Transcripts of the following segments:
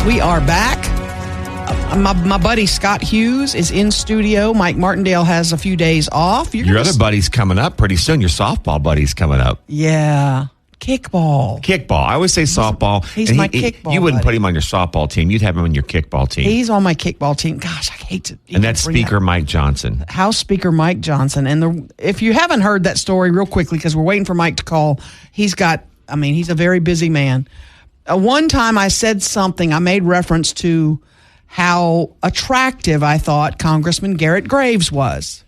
We are back. My buddy Scott Hughes is in studio. Mike Martindale has a few days off. Your other buddy's coming up pretty soon. Your softball buddy's coming up. Yeah. Kickball. I always say softball. He's my kickball You wouldn't buddy. put him on your softball team. You'd have him on your kickball team. He's on my kickball team. Gosh, I hate to. And that's Speaker Mike Johnson. House Speaker Mike Johnson. And if you haven't heard that story real quickly, because we're waiting for Mike to call, he's a very busy man. One time I said something, I made reference to how attractive I thought Congressman Garrett Graves was.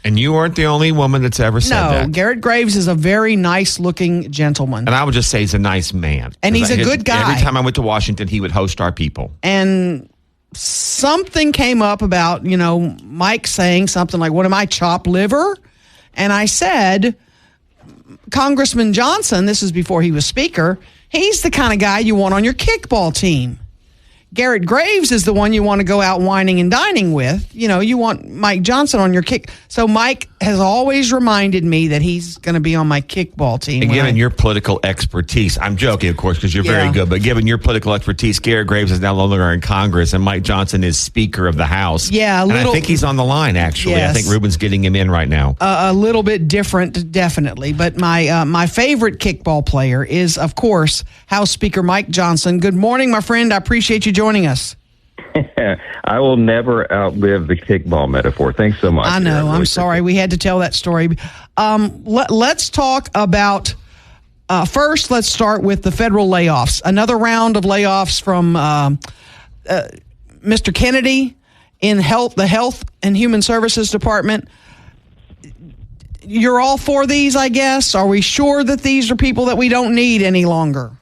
And you weren't the only woman that's ever said that. No, Garrett Graves is a very nice-looking gentleman. And I would just say he's a nice man. And he's a good guy. Every time I went to Washington, he would host our people. And something came up about, Mike saying something like, what am I, chopped liver? And I said, Congressman Johnson, this is before he was Speaker, he's the kind of guy you want on your kickball team. Garrett Graves is the one you want to go out whining and dining with. You want Mike Johnson on your kick. So Mike has always reminded me that he's going to be on my kickball team. And given your political expertise, I'm joking, of course, because you're very good, but given your political expertise, Garrett Graves is now no longer in Congress, and Mike Johnson is Speaker of the House. Yeah, and I think he's on the line, actually. Yes. I think Ruben's getting him in right now. A little bit different, definitely. But my favorite kickball player is, of course, House Speaker Mike Johnson. Good morning, my friend. I appreciate you joining us. I will never outlive the kickball metaphor. Thanks so much. I know. I'm sorry. We had to tell that story. Let's talk about, first, let's start with the federal layoffs. Another round of layoffs from Mr. Kennedy in the Health and Human Services Department. You're all for these, I guess? Are we sure that these are people that we don't need any longer?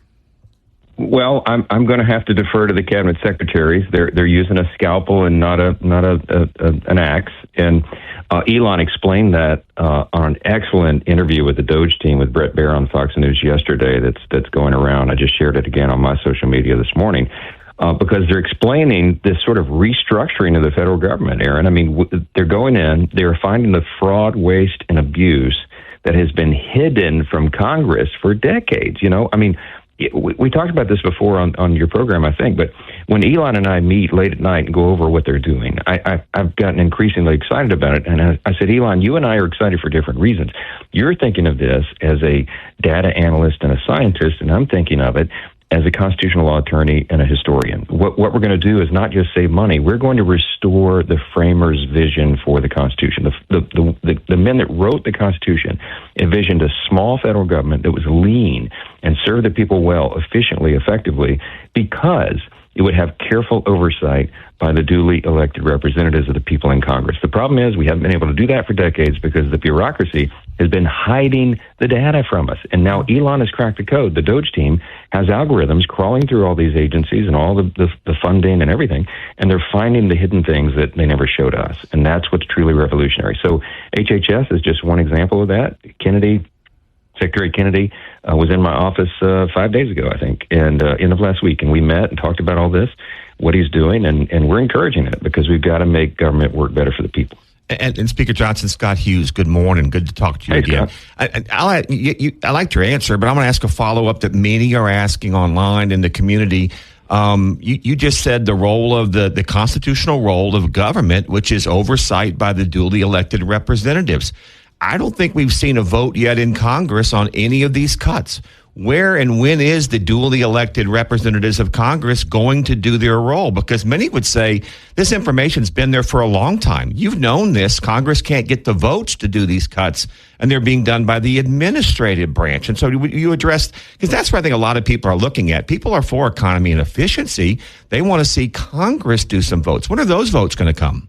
Well, I'm going to have to defer to the cabinet secretaries. They're using a scalpel and not an axe. And Elon explained that on an excellent interview with the DOGE team with Brett Baer on Fox News yesterday. That's going around. I just shared it again on my social media this morning because they're explaining this sort of restructuring of the federal government. Aaron, I mean, they're going in. They're finding the fraud, waste, and abuse that has been hidden from Congress for decades. We talked about this before on your program, I think, but when Elon and I meet late at night and go over what they're doing, I've gotten increasingly excited about it. And I said, Elon, you and I are excited for different reasons. You're thinking of this as a data analyst and a scientist, and I'm thinking of it as a constitutional law attorney and a historian. What we're going to do is not just save money. We're going to restore the framers' vision for the Constitution. The men that wrote the Constitution envisioned a small federal government that was lean and served the people well, efficiently, effectively, because it would have careful oversight by the duly elected representatives of the people in Congress. The problem is we haven't been able to do that for decades because the bureaucracy has been hiding the data from us. And now Elon has cracked the code. The DOGE team has algorithms crawling through all these agencies and all the funding and everything, and they're finding the hidden things that they never showed us. And that's what's truly revolutionary. So HHS is just one example of that. Secretary Kennedy was in my office 5 days ago, I think, and end of last week, and we met and talked about all this, what he's doing, and we're encouraging it because we've got to make government work better for the people. And Speaker Johnson, Scott Hughes, good morning. Good to talk to you again. I liked your answer, but I'm going to ask a follow-up that many are asking online in the community. You just said the role of the constitutional role of government, which is oversight by the duly elected representatives. I don't think we've seen a vote yet in Congress on any of these cuts. Where and when is the duly elected representatives of Congress going to do their role? Because many would say this information's been there for a long time. You've known this. Congress can't get the votes to do these cuts, and they're being done by the administrative branch. And so you addressed, because that's what I think a lot of people are looking at. People are for economy and efficiency. They want to see Congress do some votes. When are those votes going to come?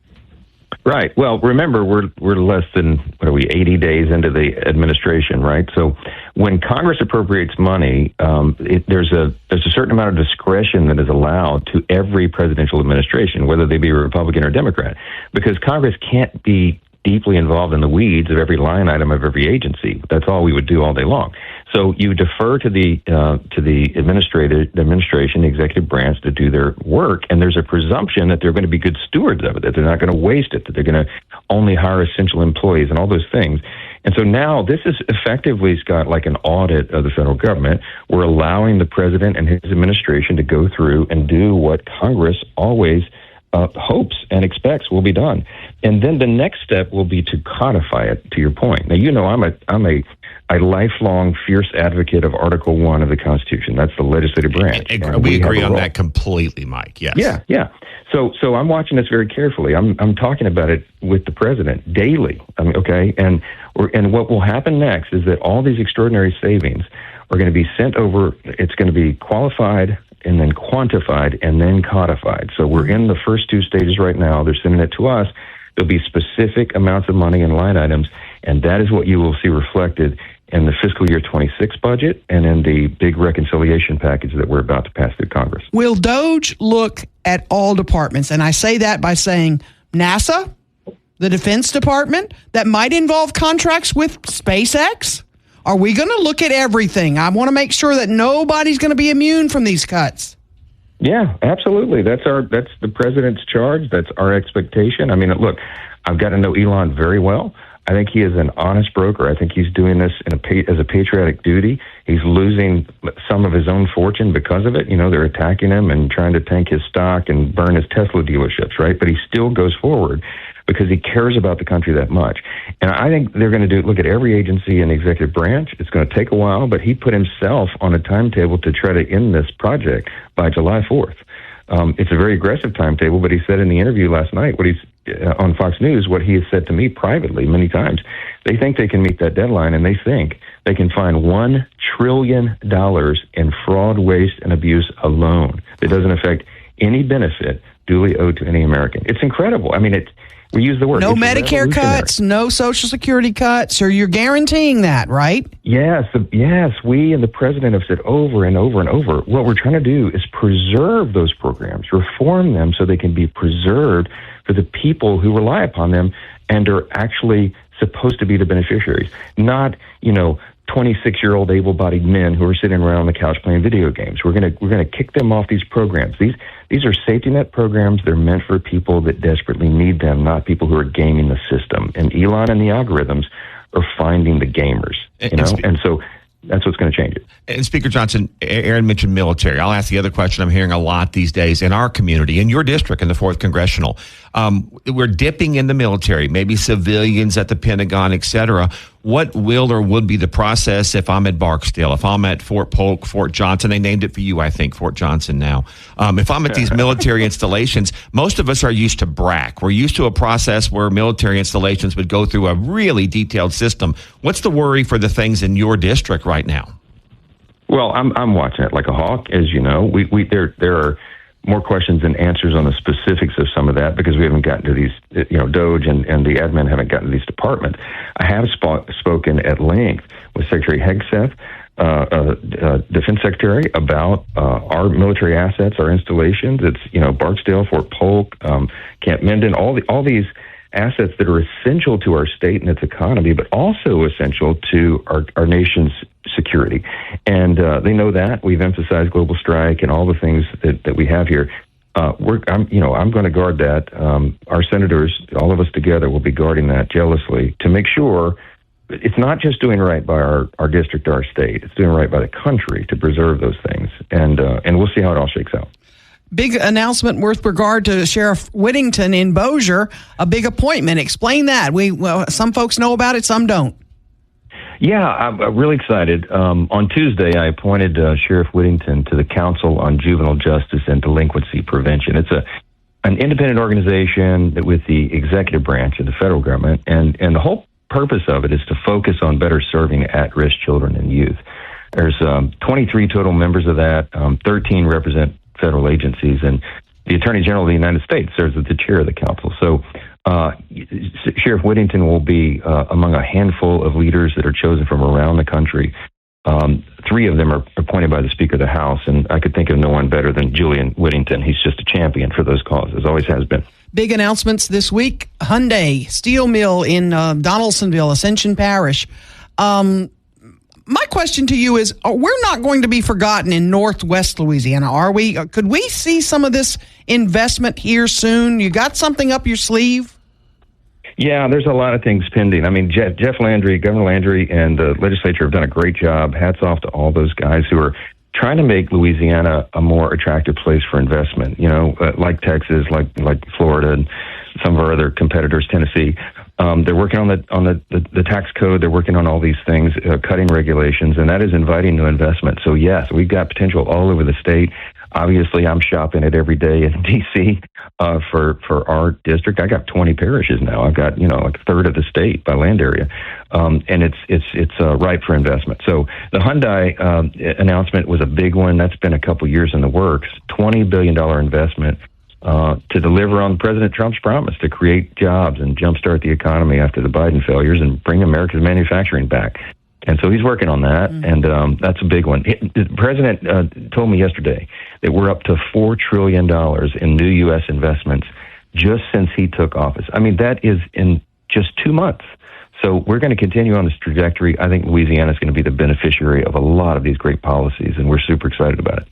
Right. Well, remember, we're less than, 80 days into the administration, right? So when Congress appropriates money, there's a certain amount of discretion that is allowed to every presidential administration, whether they be a Republican or Democrat, because Congress can't be deeply involved in the weeds of every line item of every agency. That's all we would do all day long. So you defer to the administration, the executive branch, to do their work, and there's a presumption that they're going to be good stewards of it, that they're not going to waste it, that they're going to only hire essential employees and all those things. And so now this is effectively, Scott, like an audit of the federal government. We're allowing the president and his administration to go through and do what Congress always hopes and expects will be done. And then the next step will be to codify it, to your point. Now, you know, I'm a lifelong fierce advocate of Article 1 of the Constitution. That's the legislative branch. We agree on that completely, Mike. Yes. Yeah. So I'm watching this very carefully. I'm talking about it with the president daily. Okay, and what will happen next is that all these extraordinary savings are going to be sent over. It's going to be qualified and then quantified and then codified. So we're in the first two stages right now. They're sending it to us. There'll be specific amounts of money and line items, and that is what you will see reflected in the fiscal year 26 budget and in the big reconciliation package that we're about to pass through Congress. Will DOGE look at all departments? And I say that by saying NASA, the Defense Department, that might involve contracts with SpaceX. Are we going to look at everything? I want to make sure that nobody's going to be immune from these cuts. Yeah, absolutely. That's the president's charge. That's our expectation. I mean, look, I've got to know Elon very well. I think he is an honest broker. I think he's doing this as a patriotic duty. He's losing some of his own fortune because of it. You know, they're attacking him and trying to tank his stock and burn his Tesla dealerships, right? But he still goes forward because he cares about the country that much. And I think they're going to look at every agency in the executive branch. It's going to take a while, but he put himself on a timetable to try to end this project by July 4th. It's a very aggressive timetable, but he said in the interview last night, on Fox News, what he has said to me privately many times, they think they can meet that deadline, and they think they can find $1 trillion in fraud, waste, and abuse alone that doesn't affect any benefit duly owed to any American. It's incredible. I mean, we use the word. No Medicare cuts, no Social Security cuts, or you're guaranteeing that, right? Yes. We and the president have said over and over and over, what we're trying to do is preserve those programs, reform them so they can be preserved for the people who rely upon them and are actually supposed to be the beneficiaries, not, 26-year-old able-bodied men who are sitting around on the couch playing video games. We're gonna kick them off these programs. These are safety net programs. They're meant for people that desperately need them, not people who are gaming the system. And Elon and the algorithms are finding the gamers, and so that's what's going to change it. And Speaker Johnson, Aaron mentioned military. I'll ask the other question I'm hearing a lot these days in our community, in your district, in the 4th Congressional. We're dipping in the military, maybe civilians at the Pentagon, et cetera. What will or would be the process if I'm at Barksdale, if I'm at Fort Polk, Fort Johnson? They named it for you, I think, Fort Johnson now. If I'm at these military installations, most of us are used to BRAC. We're used to a process where military installations would go through a really detailed system. What's the worry for the things in your district right now? Well, I'm watching it like a hawk, as you know. There are more questions than answers on the specifics of some of that because we haven't gotten to these, DOGE and the admin haven't gotten to these departments. I have spoken at length with Secretary Hegseth, Defense Secretary, about our military assets, our installations. It's, Barksdale, Fort Polk, Camp Minden, all these assets that are essential to our state and its economy, but also essential to our nation's security. And they know that. We've emphasized global strike and all the things that we have here. I'm going to guard that. Our senators, all of us together, will be guarding that jealously to make sure it's not just doing right by our district, our state. It's doing right by the country to preserve those things. And we'll see how it all shakes out. Big announcement with regard to Sheriff Whittington in Bossier, a big appointment. Explain that. Some folks know about it, some don't. Yeah, I'm really excited. On Tuesday, I appointed Sheriff Whittington to the Council on Juvenile Justice and Delinquency Prevention. It's an independent organization with the executive branch of the federal government, and the whole purpose of it is to focus on better serving at-risk children and youth. There's 23 total members of that. 13 represent federal agencies, and the Attorney General of the United States serves as the chair of the council. So Sheriff Whittington will be among a handful of leaders that are chosen from around the country. 3 of them are appointed by the Speaker of the House, and I could think of no one better than Julian Whittington. He's just a champion for those causes, always has been. Big announcements this week. Hyundai Steel Mill in Donaldsonville, Ascension Parish. My question to you is, we're not going to be forgotten in Northwest Louisiana, are we? Could we see some of this investment here soon? You got something up your sleeve? Yeah, there's a lot of things pending. I mean, Jeff Landry, Governor Landry, and the legislature have done a great job. Hats off to all those guys who are trying to make Louisiana a more attractive place for investment. Like Texas, like Florida, and some of our other competitors, Tennessee. They're working on the tax code. They're working on all these things, cutting regulations, and that is inviting new investment. So yes, we've got potential all over the state. Obviously, I'm shopping it every day in D.C. For our district. I got 20 parishes now. I've got like a third of the state by land area, and it's ripe for investment. So the Hyundai announcement was a big one. That's been a couple years in the works. $20 billion investment to deliver on President Trump's promise to create jobs and jumpstart the economy after the Biden failures and bring America's manufacturing back. And so he's working on that, and that's a big one. The president told me yesterday that we're up to $4 trillion in new U.S. investments just since he took office. I mean, that is in just 2 months. So we're going to continue on this trajectory. I think Louisiana is going to be the beneficiary of a lot of these great policies, and we're super excited about it.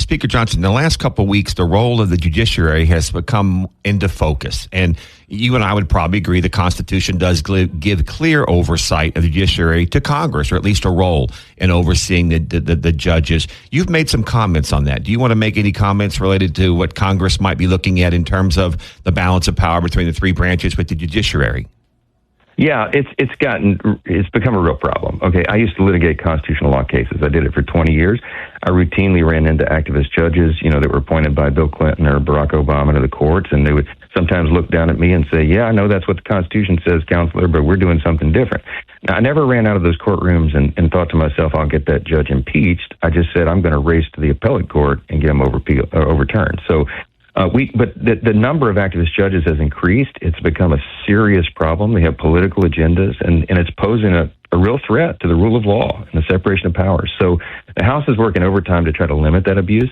Speaker Johnson, in the last couple of weeks, the role of the judiciary has become into focus. And you and I would probably agree the Constitution does give clear oversight of the judiciary to Congress, or at least a role in overseeing the judges. You've made some comments on that. Do you want to make any comments related to what Congress might be looking at in terms of the balance of power between the three branches with the judiciary? Yeah, it's become a real problem. Okay, I used to litigate constitutional law cases. I did it for 20 years. I routinely ran into activist judges, that were appointed by Bill Clinton or Barack Obama to the courts, and they would sometimes look down at me and say, "Yeah, I know that's what the Constitution says, counselor, but we're doing something different." Now, I never ran out of those courtrooms and thought to myself, "I'll get that judge impeached." I just said, "I'm going to race to the appellate court and get him overturned." So. But the number of activist judges has increased. It's become a serious problem. They have political agendas, and it's posing a real threat to the rule of law and the separation of powers. So the House is working overtime to try to limit that abuse,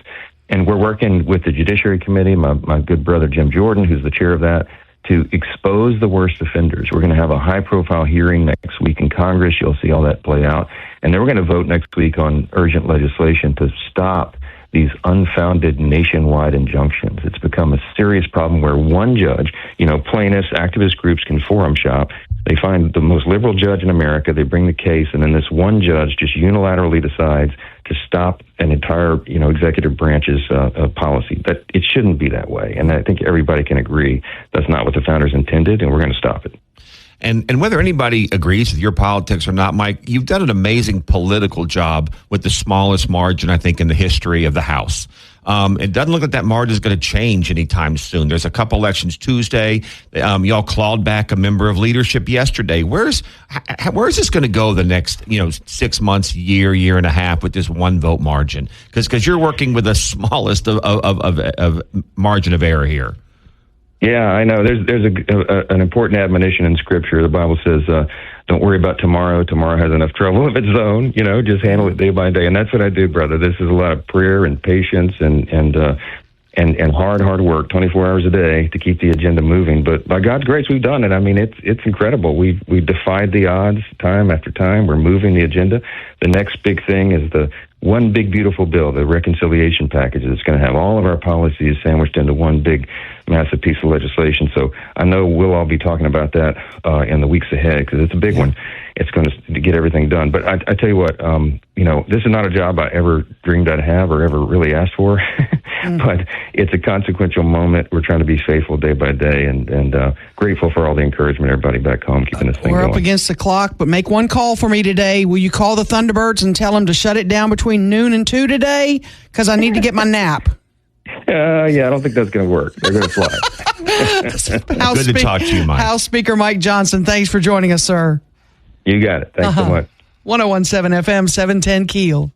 and we're working with the Judiciary Committee, my good brother Jim Jordan, who's the chair of that, to expose the worst offenders. We're going to have a high-profile hearing next week in Congress. You'll see all that play out. And then we're going to vote next week on urgent legislation to stop these unfounded nationwide injunctions. It's become a serious problem where one judge, plaintiffs, activist groups can forum shop. They find the most liberal judge in America, they bring the case, and then this one judge just unilaterally decides to stop an entire, executive branch's policy. That it shouldn't be that way. And I think everybody can agree that's not what the founders intended, and we're going to stop it. And whether anybody agrees with your politics or not, Mike, you've done an amazing political job with the smallest margin, I think, in the history of the House. It doesn't look like that margin is going to change anytime soon. There's a couple elections Tuesday. Y'all clawed back a member of leadership yesterday. Where's this going to go the next 6 months, year and a half with this one vote margin? Because you're working with the smallest of margin of error here. Yeah, I know. There's an important admonition in Scripture. The Bible says, "Don't worry about tomorrow. Tomorrow has enough trouble of its own. Just handle it day by day." And that's what I do, brother. This is a lot of prayer and patience and hard work, 24 hours a day to keep the agenda moving. But by God's grace, we've done it. I mean, it's incredible. We've defied the odds time after time. We're moving the agenda. The next big thing is the one big beautiful bill, the reconciliation package. It's going to have all of our policies sandwiched into one big massive piece of legislation. So I know we'll all be talking about that in the weeks ahead because it's a big one. It's going to get everything done. But I tell you what, this is not a job I ever dreamed I'd have or ever really asked for. But it's a consequential moment. We're trying to be faithful day by day and grateful for all the encouragement, everybody back home keeping this thing going. We're up against the clock, but make one call for me today. Will you call the Thunderbirds and tell them to shut it down between noon and 2 today? Because I need to get my nap. Yeah, I don't think that's going to work. They're going to fly. Good to talk to you, Mike. House Speaker Mike Johnson, thanks for joining us, sir. You got it. Thanks so much. 101.7 FM, 710 Keel.